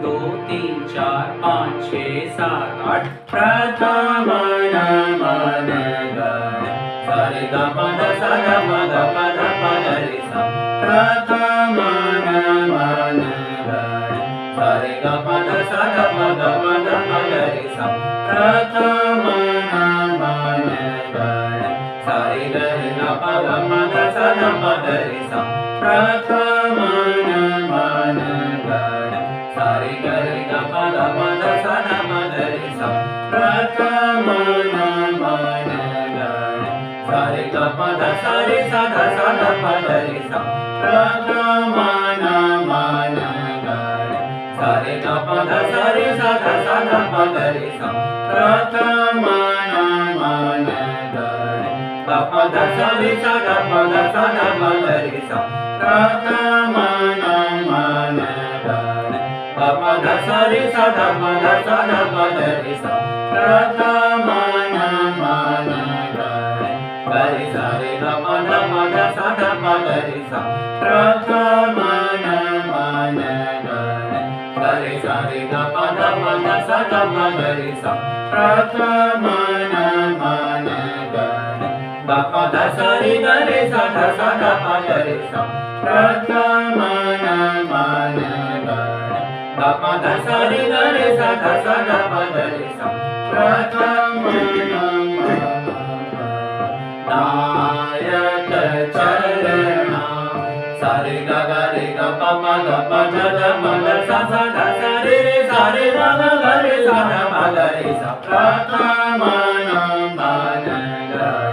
दो तीन चार पाँच छः सात आठ प्रथम नम गण सारे ग प ध सा ध प ग प ध प ग रे सा प्रथम नम गण सारे ग प ध सा ध प ग प ध प ग रे सा प्रथम नम गण सारे ग रे ग प ग प ध सा ध प ग रे सा प्रथम नम गण सारे ग रे ग प ग प ध सा ध प ग रे सा प्रथम नम गण सारे ग प ध सा रे सा ध प ग रे सा प्रथम नम गण सारे ग प ध सा रे सा ध प ग रे सा प्रथम नम गण ग प ध सा रे सा ध प ग रे सा प्रथम नम गण ग प ध सा रे सा ध प ग रे सा प्रथम नम गण ग रे सा रे ग प ध सा ध प ग रे सा प्रथम नम गण ग रे सा रे ग प ध सा ध प ग रे सा प्रथम नम गण ग प ध सा रे ग रे सा ध प ग रे सा प्रथम नम गण ग प ध सा रे ग रे सा ध प ग रे सा प्रथम नम नायक चरण सारे ग ग रे ग प ग प ध प ग सा सा ध सा रे रे सा रे ग ग ग रे सा ध प ग रे सा प्रथम नम गण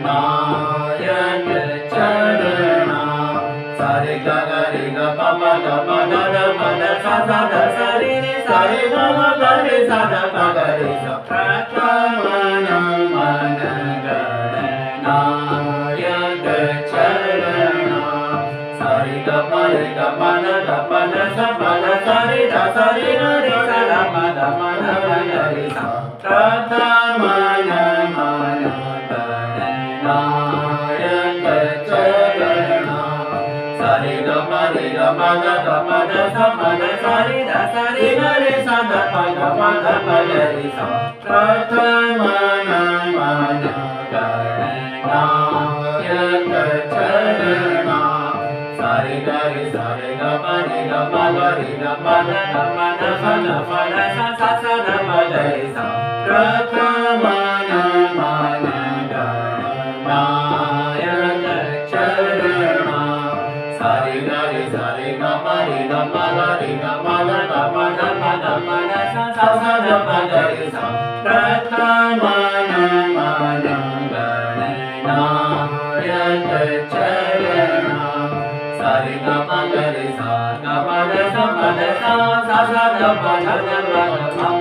नायक चरण सारे ग ग रे ग प ग प ध प ग सा सा ध सा रे रे सा रे ग ग ग रे सा ध प ग रे सा प्रथम नम गण नायक चरण सारे ग प रे ग प ध प ध सा प ध सा रे ध सा रे ग रे सा ध प ध ग रे सा प्रथम नम गण नायक चरण सारे ग प रे ग प ध प ध सा प ध सा रे ध सा रे ग रे सा ध प ग रे सा प्रथम नम गण नायक चरण सारे ग रे सा रे ग प रे ग प ग रे ग प ध सा ध प ध सा सा सा ध प ग रे सा प्रथम नम गण नायक चरण सारे ग रे सा रे ग प रे ग प ग रे ग प ध प ध सा सा सा ध प ग रे सा प्रथम नम गण नायक चरण सारे ग प ग रे सा ग प ध सा प ध सा सा सा ध प ध प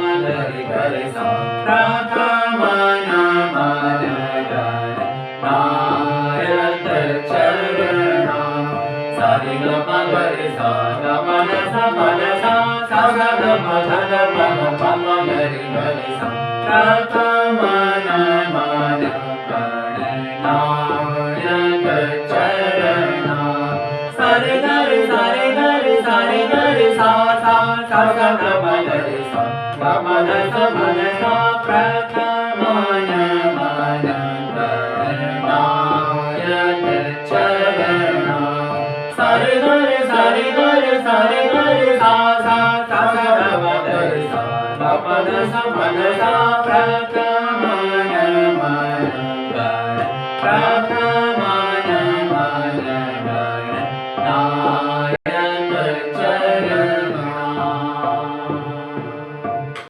ग रे सा प्रथम नम गण नायक चरण सारे ग प ग रे सा ग प ध सा प ध सा सा सा ध प ग रे सा प्रथम नम गण नायक चरण सारे ग रे सा रे ग रे सा रे ग रे सा सा सा सा ध प ग रे सा ग प ध सा प ध सा प्रथम नम गण नायक चरण सारे ग रे सा रे ग रे सा रे ग रे सा सा सा सा ध प ग रे सा ग प ध सा प ध सा प्रथम नम गण प्रथम